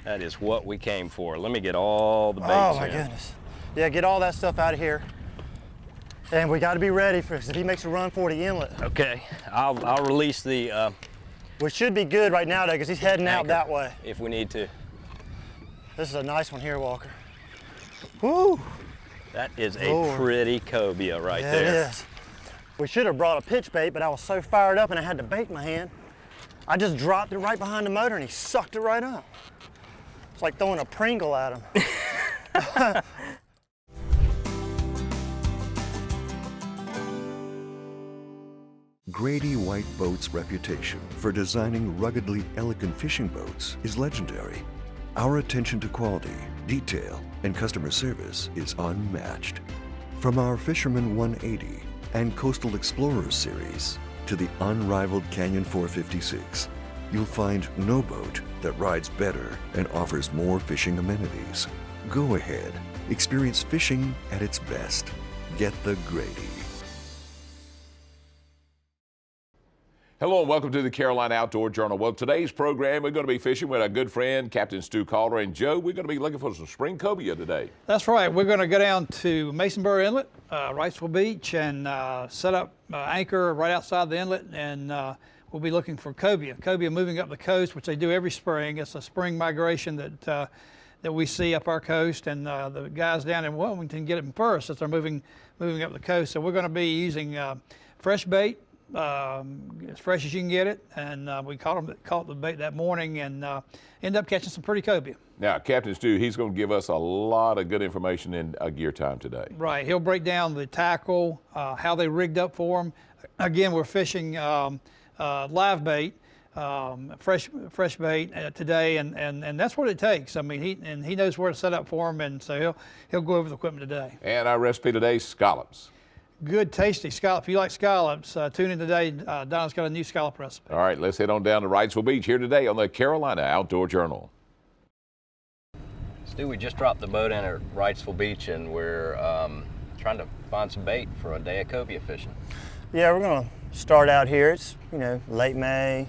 That is what we came for. Let me get all the baits Oh my in. goodness. Yeah, get all that stuff out of here. And we got to be ready for, if he makes a run for the inlet. Okay, I'll release the We should be good right now though, because he's heading out anchor that way. if we need to. This is a nice one here, Walker. Woo! That is a Lord. pretty cobia right Yeah, there. it is. We should have brought a pitch bait, but I was so fired up and I had the bait in my hand. I just dropped it right behind the motor and he sucked it right up. It's like throwing a Pringle at him. Grady White Boats' reputation for designing ruggedly elegant fishing boats is legendary. Our attention to quality, detail, and customer service is unmatched. From our Fisherman 180 and Coastal Explorers series to the unrivaled Canyon 456, you'll find no boat that rides better and offers more fishing amenities. Go ahead, experience fishing at its best. Get the Grady. Hello and welcome to the Carolina Outdoor Journal. Well, today's program, we're going to be fishing with our good friend, Captain Stu Calder. And Joe, we're going to be looking for some spring cobia today. That's right. We're going to go down to Masonboro Inlet, Wrightsville Beach, and set up anchor right outside the inlet, and we'll be looking for cobia. Cobia moving up the coast, which they do every spring. It's a spring migration that we see up our coast, and the guys down in Wilmington get them first as they're moving up the coast. So we're going to be using fresh bait, as fresh as you can get it, and we caught the bait that morning and end up catching some pretty cobia. Now, Captain Stu, he's going to give us a lot of good information in gear time today. Right, he'll break down the tackle, how they rigged up for them. Again, we're fishing live bait, fresh bait today, and that's what it takes. I mean, he knows where to set up for them, and so he'll go over the equipment today. And our recipe today, scallops. Good, tasty scallop. If you like scallops, tune in today. Donna's got a new scallop recipe. All right, let's head on down to Wrightsville Beach here today on the Carolina Outdoor Journal. Stu, we just dropped the boat in at Wrightsville Beach, and we're trying to find some bait for a day of cobia fishing. Yeah, we're gonna start out here. It's, late May.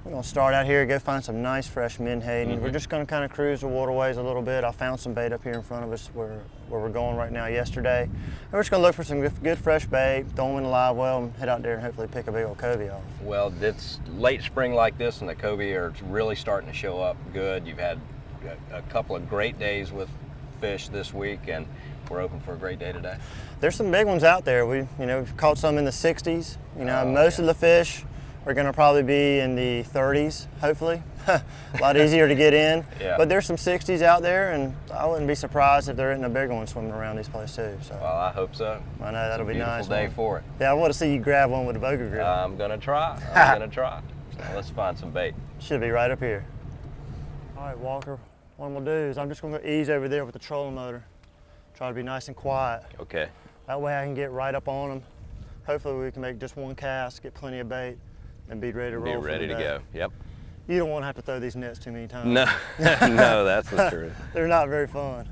We're gonna start out here, go find some nice fresh menhaden. We're just gonna kind of cruise the waterways a little bit. I found some bait up here in front of us where we're going right now yesterday. And we're just gonna look for some good fresh bait, throw them in the live well, and head out there and hopefully pick a big old cobia off. Well, it's late spring like this, and the cobia are really starting to show up good. You've had a couple of great days with fish this week, and we're hoping for a great day today. There's some big ones out there. We've caught some in the 60s. Most of the fish are going to probably be in the 30s, hopefully. A lot easier to get in. Yeah. But there's some 60s out there, and I wouldn't be surprised if there isn't a bigger one swimming around these places too. So. Well, I hope so. I know, that'll be nice. Beautiful day for it. Yeah, I want to see you grab one with a boga grill. I'm gonna try. So let's find some bait. Should be right up here. All right, Walker, what I'm going to do is I'm just going to ease over there with the trolling motor. Try to be nice and quiet. Okay. That way I can get right up on them. Hopefully we can make just one cast, get plenty of bait, and be ready to roll. Be ready to go. Yep. You don't want to have to throw these nets too many times. No, no, that's the truth. They're not very fun.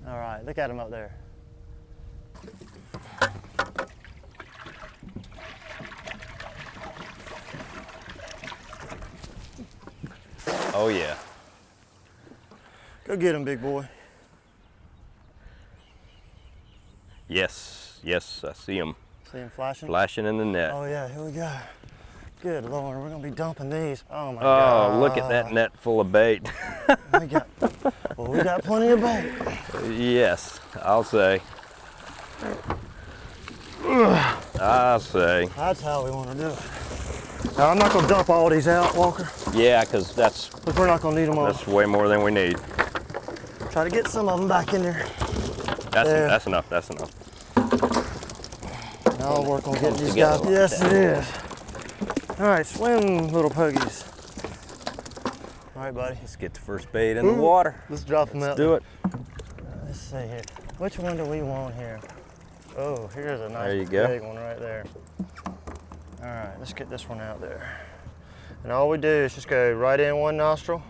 All right, look at them up there. Oh yeah. Go get them, big boy. Yes, I see them. See them flashing? Flashing in the net. Oh yeah, here we go. Good Lord, we're gonna be dumping these. Oh my God. Oh, look at that net full of bait. we got plenty of bait. Yes, I'll say. That's how we want to do it. Now, I'm not gonna dump all these out, Walker. Yeah, because we're not gonna need them all. That's way more than we need. Try to get some of them back in there. That's enough. Now I'll work on getting these guys. Yes, it is. All right, swim, little puggies. All right, buddy. Let's get the first bait in the water. Let's drop them out. Let's do it. Let's see here. Which one do we want here? Oh, here's a nice big one right there. All right, let's get this one out there. And all we do is just go right in one nostril,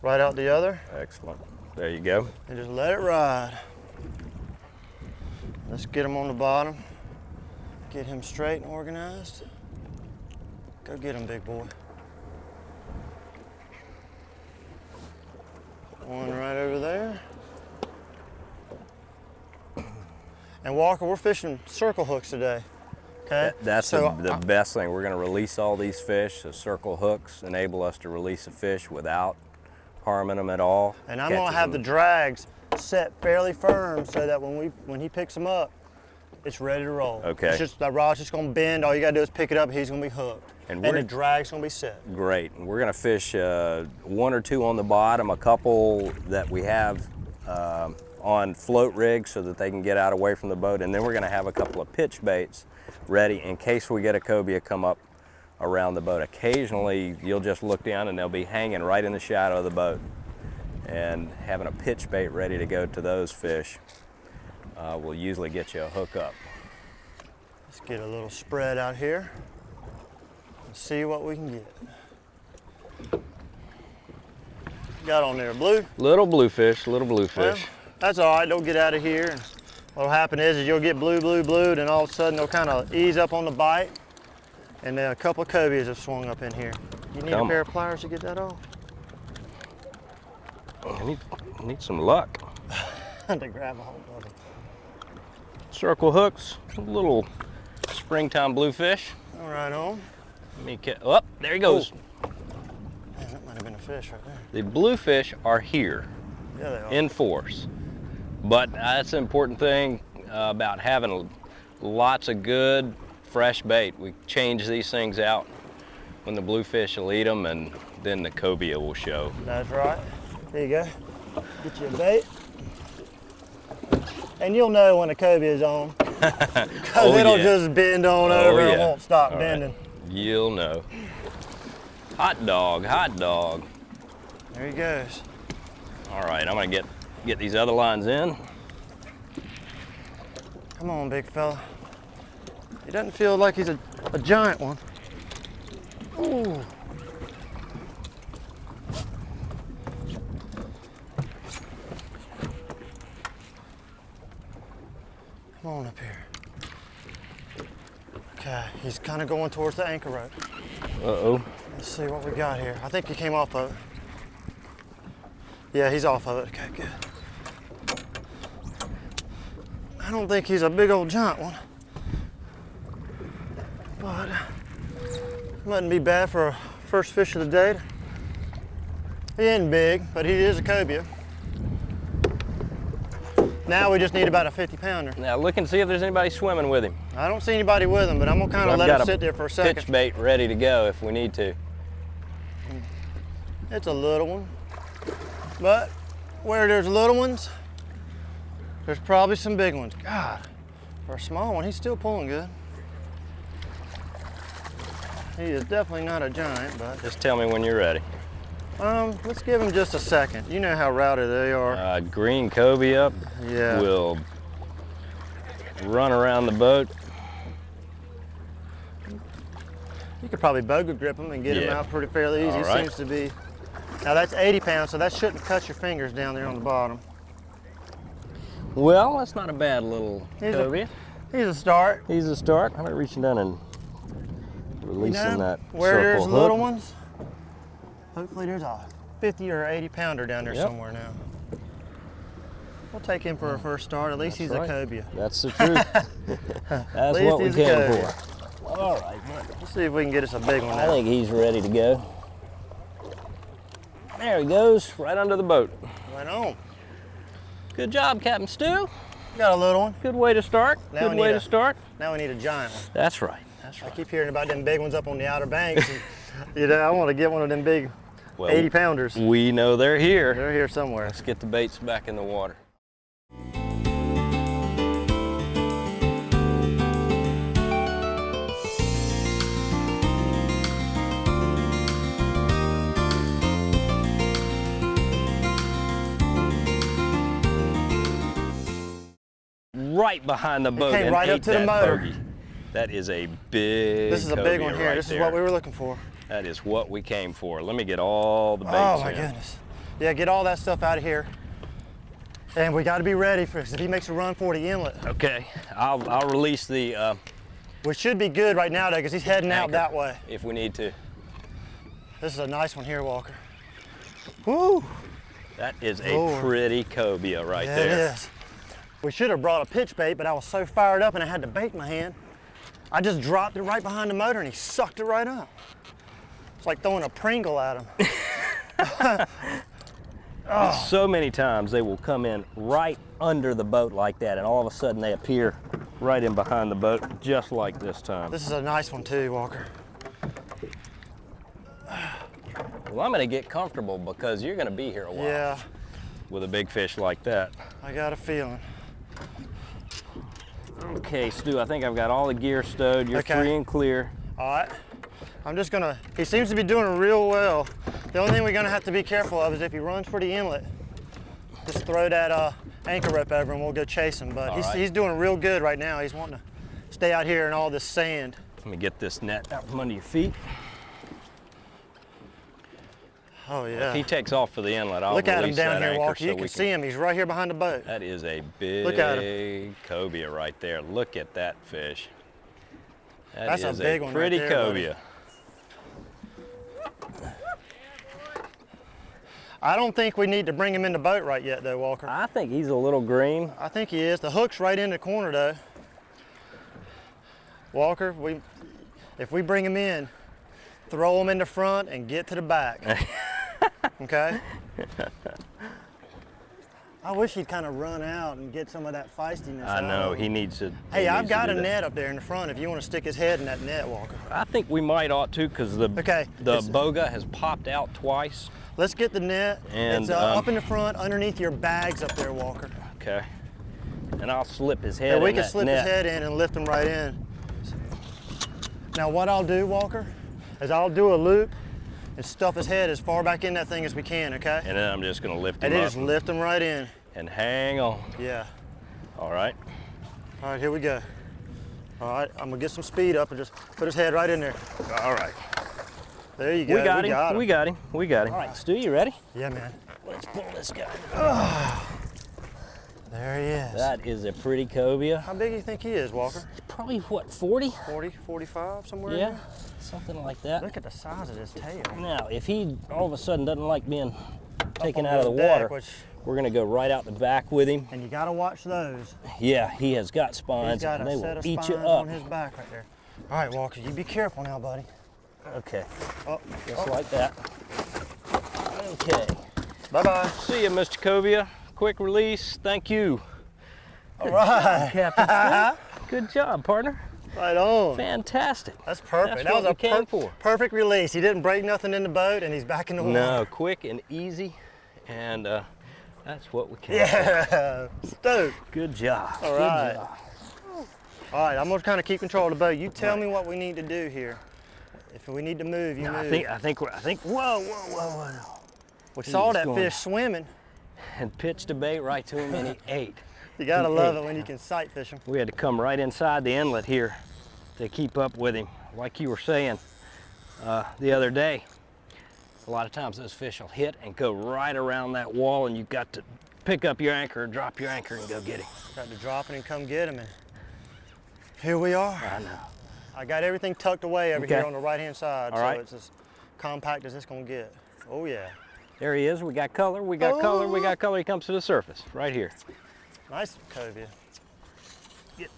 right out the other. Excellent. There you go. And just let it ride. Let's get him on the bottom. Get him straight and organized. Go get him, big boy. And Walker, we're fishing circle hooks today. Okay. That's So, the best thing. We're going to release all these fish. So circle hooks enable us to release a fish without harming them at all. and I'm gonna Catches have the them. drags set fairly firm so that when he picks them up, it's ready to roll. Okay. It's just, the rod's just gonna bend. All you gotta do is pick it up. He's gonna be hooked. And And we're- the drag's gonna be set. Great. And we're going to fish 1 or 2 on the bottom, a couple that we have on float rigs so that they can get out away from the boat, and then we're going to have a couple of pitch baits ready in case we get a cobia come up around the boat. Occasionally you'll just look down and they'll be hanging right in the shadow of the boat, and having a pitch bait ready to go to those fish will usually get you a hookup. Let's get a little spread out here and see what we can get. Got on there, blue? Little bluefish, little bluefish. Well, that's all right, don't get out of here. And what'll happen is you'll get blue, and all of a sudden they'll kind of ease up on the bite, and then a couple of cobias have swung up in here. You need Come a pair on. of pliers to get that off? I need some luck. To grab a hold of it. Circle hooks, little springtime bluefish. All right, on. Let me get, oh, there he goes. Man, that might have been a fish right there. The bluefish are here Yeah, they are. in force. But that's the important thing about having lots of good fresh bait. We change these things out when the bluefish will eat them, and then the cobia will show. That's right. There you go. Get you a bait. And you'll know when a cobia is on, because Oh, it'll yeah. just bend on Oh, over and it yeah. won't stop All right. bending. You'll know. Hot dog, hot dog. There he goes. All right, I'm gonna get these other lines in. Come on, big fella. He doesn't feel like he's a giant one. Ooh. Come on up here. Okay, he's kind of going towards the anchor rope. Uh-oh. Let's see what we got here. I think he came off of it. Yeah, he's off of it. Okay, good. I don't think he's a big old giant one, but mightn't be bad for a first fish of the day. He ain't big, but he is a cobia. Now we just need about a 50-pounder. Now look and see if there's anybody swimming with him. I don't see anybody with him, but I'm gonna kind of I've let got him sit there for a second. pitch bait ready to go if we need to. It's a little one, but where there's little ones, there's probably some big ones. God, for a small one, he's still pulling good. He is definitely not a giant, but Just tell me when you're ready. let's give him just a second. You know how rowdy they are. Green cobia Yeah. will run around the boat. You could probably boga grip him and get him Yeah. out pretty fairly easy. All He right. seems to be. Now that's 80 pounds, so that shouldn't cut your fingers down there on the bottom. Well, that's not a bad little He's a- cobia. He's a start. He's a start. How about reaching down and releasing You know, that where circle there's hook? little ones, hopefully there's a 50 or 80 pounder down there Yep. somewhere now. We'll take him for a first start. At least That's he's right. a cobia. That's the truth. That's least what we he's a came cobia. for. All right, Let's see if we can get us a big one I now. think he's ready to go. There he goes, right under the boat. Right on. Good job, Captain Stu. Got a little one. Good way to start. Now Good we way need to a- start. Now we need a giant one. That's right. That's I right. keep hearing about them big ones up on the Outer Banks. And, you know, I want to get one of them big Well, 80 pounders. We know they're here. They're here somewhere. Let's get the baits back in the water. Right behind the boat. came and right up ate to the that motor. bogey. That is a big This is a big cobia one here. right This is there. what we were looking for. That is what we came for. Let me get all the baits Oh my in. goodness. Yeah, get all that stuff out of here. And we got to be ready for this. If he makes a run for the inlet, Okay, I'll release the which should be good right now though, because he's heading out anchor that way. if we need to. This is a nice one here, Walker. Woo! That is a Lord. pretty cobia right Yeah, there. it is. We should have brought a pitch bait, but I was so fired up and I had the bait in my hand. I just dropped it right behind the motor and he sucked it right up. It's like throwing a Pringle at him. So many times they will come in right under the boat like that, and all of a sudden they appear right in behind the boat, just like this time. This is a nice one too, Walker. Well, I'm gonna get comfortable because you're gonna be here a while. Yeah, With a big fish like that. I got a feeling. Okay, Stu, I think I've got all the gear stowed. You're Okay. free and clear. All right, I'm just gonna, he seems to be doing real well. The only thing we're gonna have to be careful of is if he runs for the inlet, just throw that anchor rope over and we'll go chase him. But he's doing real good right now. He's wanting to stay out here in all this sand. Let me get this net out from under your feet. Oh yeah. If he takes off for the inlet, I'll Look at him release down that here, anchor Walker. so You we can see him. He's right here behind the boat. That is a Look at big cobia right there. Look at that fish. That's a is big one right pretty there, buddy. cobia. I don't think we need to bring him in the boat right yet though, Walker. I think he's a little green. I think he is. The hook's right in the corner though. Walker, if we bring him in, throw him in the front and get to the back. Okay? I wish he'd kind of run out and get some of that feistiness I out know, of he him. needs to. Hey, I've got a that. net up there in the front if you want to stick his head in that net, Walker. I think we might ought to because the boga has popped out twice. Let's get the net. And, it's up in the front underneath your bags up there, Walker. Okay. And I'll slip his head And we in can that slip net. his head in and lift him right in. Now what I'll do, Walker, is I'll do a loop and stuff his head as far back in that thing as we can, okay? And then I'm just gonna lift him And then up just lift him right in. and hang on. Yeah. All right. All right, here we go. All right, I'm gonna get some speed up and just put his head right in there. All right. There you go. We got him. We got him. We got him. All right. Stu, you ready? Yeah, man. Let's pull this guy. There he is. That is a pretty cobia. How big do you think he is, Walker? Probably what, 40? 40, 45, somewhere in Yeah, there? something like that. Look at the size of his tail. Now, if he all of a sudden doesn't like being taken on out of the the deck, water, which- we're gonna go right out the back with him. And you gotta watch those. Yeah, he has got He's spines got and a they set will of eat spines you up. on his back right there. All right, Walker, you be careful now, buddy. Okay, Oh, just like that. Okay, bye-bye. see you, Mr. Cobia. Quick release, thank you. All right. Captain Stu. Good job, partner. Right on. Fantastic. That's perfect. That's That was what a we came for. perfect release. He didn't break nothing in the boat, and he's back in the water. No, quick and easy, and that's what we came Yeah, stoked. for. Good job. All Good right. job. All right, I'm gonna kind of keep control of the boat. You tell me what we need to do here. If we need to move, you No, move. I think. Whoa. We saw that going- fish swimming. And pitched a bait right to him, and he ate. You gotta He love ate. it when you can sight fish them. We had to come right inside the inlet here to keep up with him. Like you were saying the other day, a lot of times those fish will hit and go right around that wall, and you've got to pick up your anchor, drop your anchor, and go get him. Got to drop it and come get him, and here we are. I know. I got everything tucked away over Okay. here on the right-hand side, All so right. it's as compact as it's gonna get. Oh yeah. There he is. We got color. We got color. We got color. He comes to the surface right here. Nice cobia. Get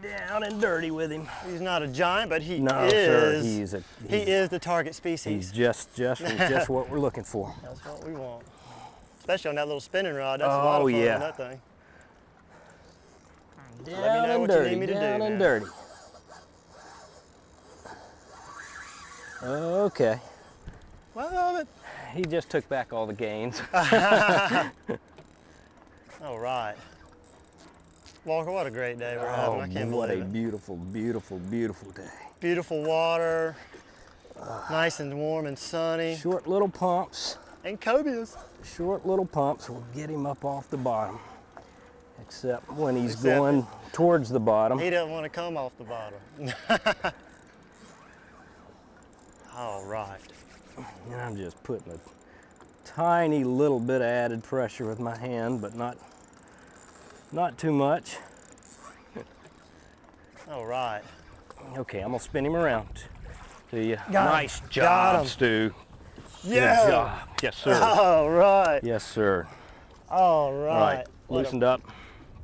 down and dirty with him. He's not a giant, but he No, is. sir. He is the target He's species. just what we're looking for. That's what we want. Especially on that little spinning rod. That's a Oh, lot of fun yeah. on that thing. Down Let me know and what you dirty. need me to do, Down and man. dirty. Okay. Love it. He just took back all the gains. All right. Walker, what a great day we're having. I can't what believe a it. beautiful, beautiful, beautiful day. Beautiful water. Nice and warm and sunny. Short little pumps. And cobias. Short little pumps will get him up off the bottom. Except when he's Except going towards the bottom. He doesn't want to come off the bottom. All right. And I'm just putting a tiny little bit of added pressure with my hand, but not too much. All right. Okay, I'm gonna spin him around to you. Got him. Nice job, Got him. Stu. Yeah. Good job. Yes, sir. All right. Yes, sir. All right. All right, What a- loosened up.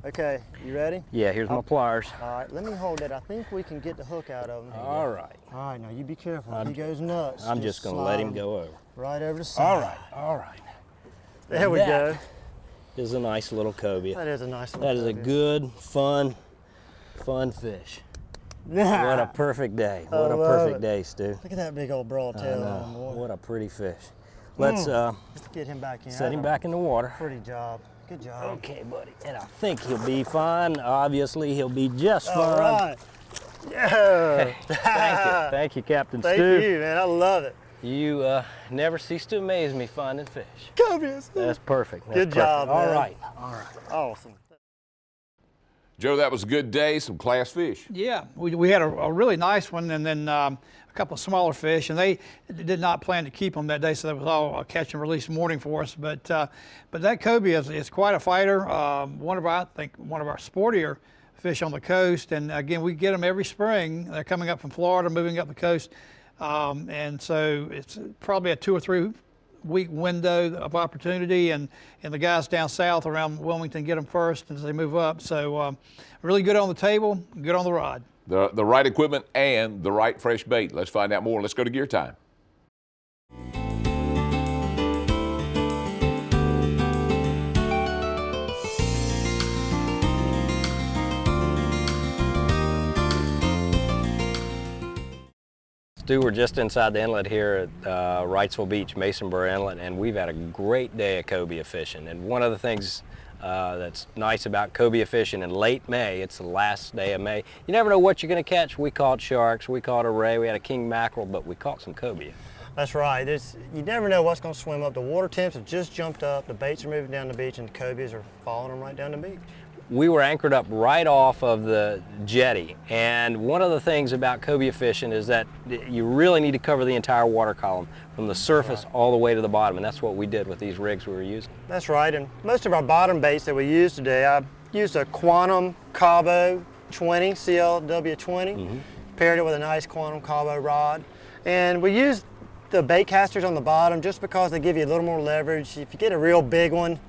Okay, you ready? Yeah, here's my pliers. All right, let me hold it. I think we can get the hook out of him. All right. All right, now you be careful. If he goes nuts, I'm just going to let him go over. right over the side. All right, all right. There we go. Is a nice little cobia. That is a nice little That is a cobia. good, fun fish. Yeah. What a perfect day. What a love perfect it. day, Stu. Look at that big old broad I tail know. on him, boy. What a pretty fish. Let's Get him back in. set him back in the water. Pretty job. Good job. Okay, buddy. And I think he'll be fine. Obviously, he'll be just fine. All right. Yeah. Thank you. Thank you, Captain Thank Stu. you, man. I love it. You never cease to amaze me finding fish. Cobias. That's perfect. That's Good job, perfect. man. All right. All right. Awesome. Joe, that was a good day, some class fish. Yeah, we had a really nice one, and then a couple of smaller fish, and they did not plan to keep them that day, so that was all a catch and release morning for us. But that cobia is quite a fighter. I think one of our sportier fish on the coast, and again, we get them every spring. They're coming up from Florida, moving up the coast, and so it's probably a 2 or 3 week window of opportunity, and the guys down south around Wilmington get them first as they move up. So really good on the table, good on the rod. The right equipment and the right fresh bait. Let's find out more. Let's go to Gear Time. Stu, we're just inside the inlet here at Wrightsville Beach, Masonboro Inlet, and we've had a great day of cobia fishing. And one of the things that's nice about cobia fishing in late May, it's the last day of May, you never know what you're going to catch. We caught sharks, we caught a ray, we had a king mackerel, but we caught some cobia. That's right. You never know what's going to swim up. The water temps have just jumped up, the baits are moving down the beach, and the cobias are following them right down the beach. We were anchored up right off of the jetty, and one of the things about cobia fishing is that you really need to cover the entire water column from the surface all the way to the bottom, and that's what we did with these rigs we were using. That's right, and most of our bottom baits that we use today, I used a Quantum Cabo 20, CLW20, paired it with a nice Quantum Cabo rod, and we used the bait casters on the bottom just because they give you a little more leverage. If you get a real big one,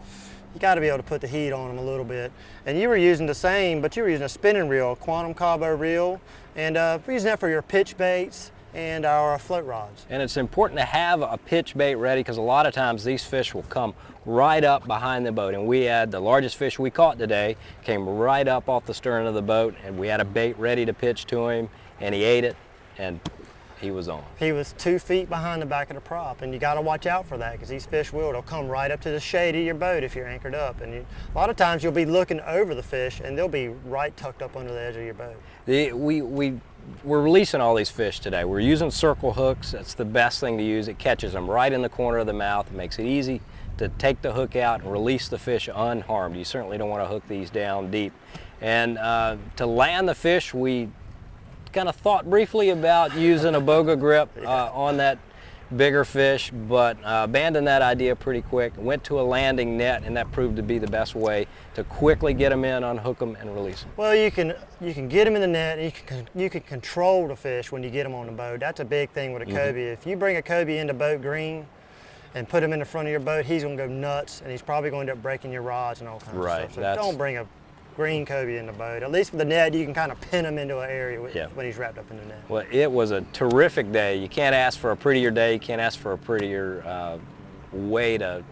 you got to be able to put the heat on them a little bit. And you were using the same, but you were using a spinning reel, a Quantum Cabo reel, and we're using that for your pitch baits and our float rods. And it's important to have a pitch bait ready because a lot of times these fish will come right up behind the boat. And we had the largest fish we caught today, came right up off the stern of the boat, and we had a bait ready to pitch to him, and he ate it, and he was on. He was 2 feet behind the back of the prop, and you got to watch out for that because these fish they'll come right up to the shade of your boat if you're anchored up. And a lot of times you'll be looking over the fish and they'll be right tucked up under the edge of your boat. We're releasing all these fish today. We're using circle hooks. That's the best thing to use. It catches them right in the corner of the mouth. It makes it easy to take the hook out and release the fish unharmed. You certainly don't want to hook these down deep. And to land the fish, we kind of thought briefly about using a boga grip on that bigger fish, but abandoned that idea pretty quick. Went to a landing net, and that proved to be the best way to quickly get them in, unhook them, and release them. Well, you can get them in the net, and you can control the fish when you get them on the boat. That's a big thing with a cobia. If you bring a cobia into boat green and put him in the front of your boat, he's going to go nuts, and he's probably going to end up breaking your rods and all kinds of stuff. So don't bring a green cobia in the boat. At least with the net, you can kind of pin him into an area when he's wrapped up in the net. Well, it was a terrific day. You can't ask for a prettier day. You can't ask for a prettier way to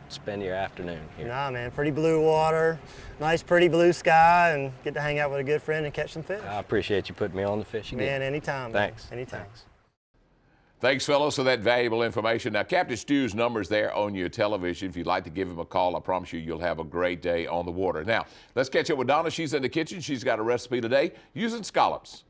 spend your afternoon here. Nah, man, pretty blue water, nice pretty blue sky, and get to hang out with a good friend and catch some fish. I appreciate you putting me on the fish again. Man, anytime. Thanks. Man. Anytime. Thanks. Thanks, fellows, for that valuable information. Now, Captain Stu's number's there on your television. If you'd like to give him a call, I promise you'll have a great day on the water. Now, let's catch up with Donna. She's in the kitchen. She's got a recipe today using scallops.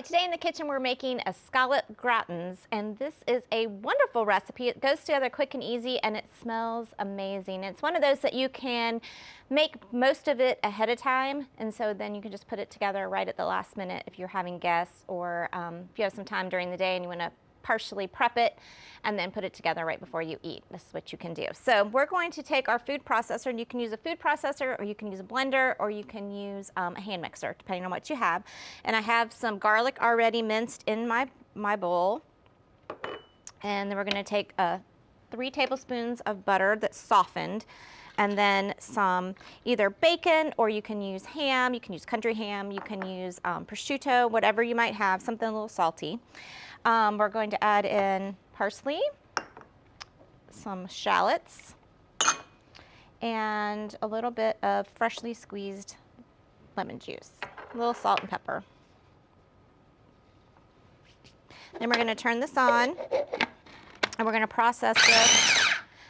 today in the kitchen we're making a scallop gratins, and this is a wonderful recipe. It goes together quick and easy, and it smells amazing. It's one of those that you can make most of it ahead of time, and so then you can just put it together right at the last minute if you're having guests, or if you have some time during the day and you want to partially prep it and then put it together right before you eat. This is what you can do. So we're going to take our food processor, and you can use a food processor, or you can use a blender, or you can use a hand mixer, depending on what you have. And I have some garlic already minced in my bowl. And then we're going to take 3 tablespoons of butter that's softened, and then some either bacon, or you can use ham, you can use country ham, you can use prosciutto, whatever you might have, something a little salty. We're going to add in parsley, some shallots, and a little bit of freshly squeezed lemon juice, a little salt and pepper. Then we're going to turn this on, and we're going to process this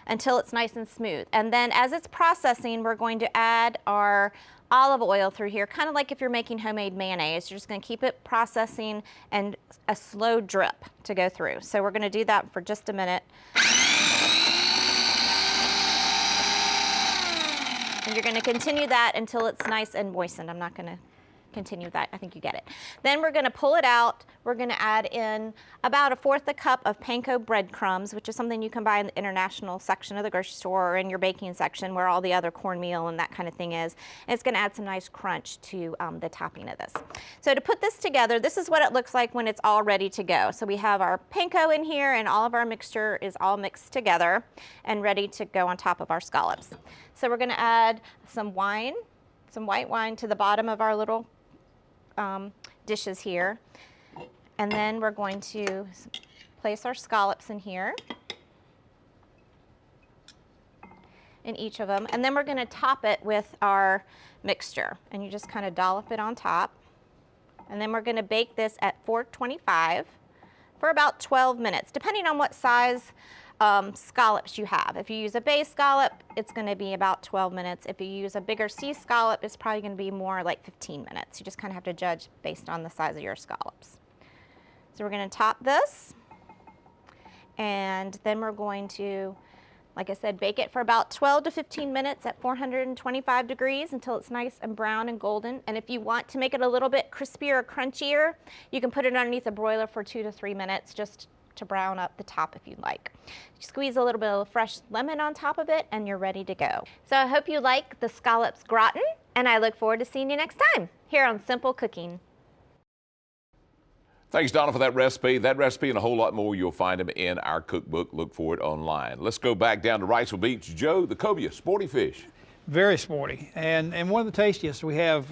until it's nice and smooth. And then as it's processing, we're going to add our olive oil through here, kind of like if you're making homemade mayonnaise. You're just going to keep it processing and a slow drip to go through. So we're going to do that for just a minute. And you're going to continue that until it's nice and moistened. I'm not going to continue that. I think you get it. Then we're going to pull it out. We're going to add in about 1/4 cup of panko breadcrumbs, which is something you can buy in the international section of the grocery store, or in your baking section where all the other cornmeal and that kind of thing is. And it's going to add some nice crunch to the topping of this. So to put this together, this is what it looks like when it's all ready to go. So we have our panko in here, and all of our mixture is all mixed together and ready to go on top of our scallops. So we're going to add some wine, some white wine, to the bottom of our little dishes here. And then we're going to place our scallops in here, in each of them. And then we're going to top it with our mixture. And you just kind of dollop it on top. And then we're going to bake this at 425 for about 12 minutes, depending on what size scallops you have. If you use a bay scallop, it's going to be about 12 minutes. If you use a bigger sea scallop, it's probably going to be more like 15 minutes. You just kind of have to judge based on the size of your scallops. So we're going to top this, and then we're going to, like I said, bake it for about 12 to 15 minutes at 425 degrees until it's nice and brown and golden. And if you want to make it a little bit crispier or crunchier, you can put it underneath a broiler for 2 to 3 minutes just to brown up the top if you'd like. Squeeze a little bit of fresh lemon on top of it, and you're ready to go. So I hope you like the scallops gratin, and I look forward to seeing you next time here on Simple Cooking. Thanks, Donna, for that recipe. That recipe and a whole lot more, you'll find them in our cookbook. Look for it online. Let's go back down to Wrightsville Beach. Joe, the cobia, sporty fish. Very sporty, and one of the tastiest we have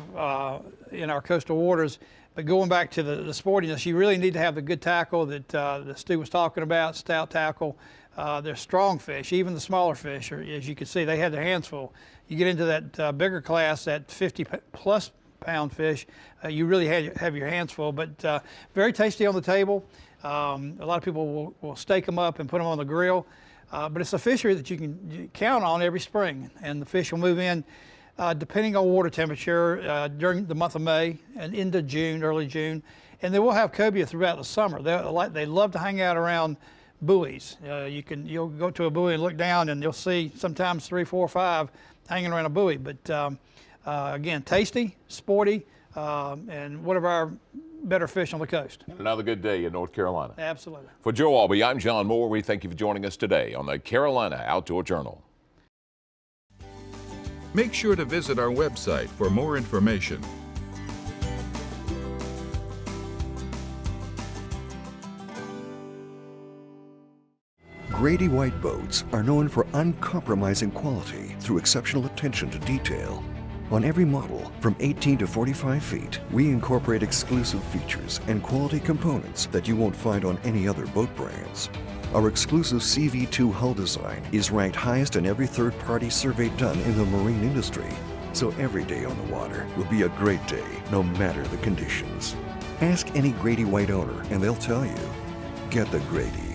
in our coastal waters. But going back to the sportiness, you really need to have the good tackle that Stu was talking about, stout tackle. They're strong fish. Even the smaller fish, as you can see, they had their hands full. You get into that bigger class, that 50-plus pound fish, you really have your hands full. But very tasty on the table. A lot of people will steak them up and put them on the grill. But it's a fishery that you can count on every spring, and the fish will move in depending on water temperature during the month of May and into June, early June. And they will have cobia throughout the summer. They love to hang out around buoys. You'll go to a buoy and look down, and you'll see sometimes 3, 4, 5 hanging around a buoy. But again, tasty, sporty, and one of our better fish on the coast. Another good day in North Carolina. Absolutely. For Joe Albee, I'm John Moore. We thank you for joining us today on the Carolina Outdoor Journal. Make sure to visit our website for more information. Grady White boats are known for uncompromising quality through exceptional attention to detail. On every model, from 18 to 45 feet, we incorporate exclusive features and quality components that you won't find on any other boat brands. Our exclusive CV2 hull design is ranked highest in every third-party survey done in the marine industry. So every day on the water will be a great day, no matter the conditions. Ask any Grady White owner and they'll tell you, get the Grady.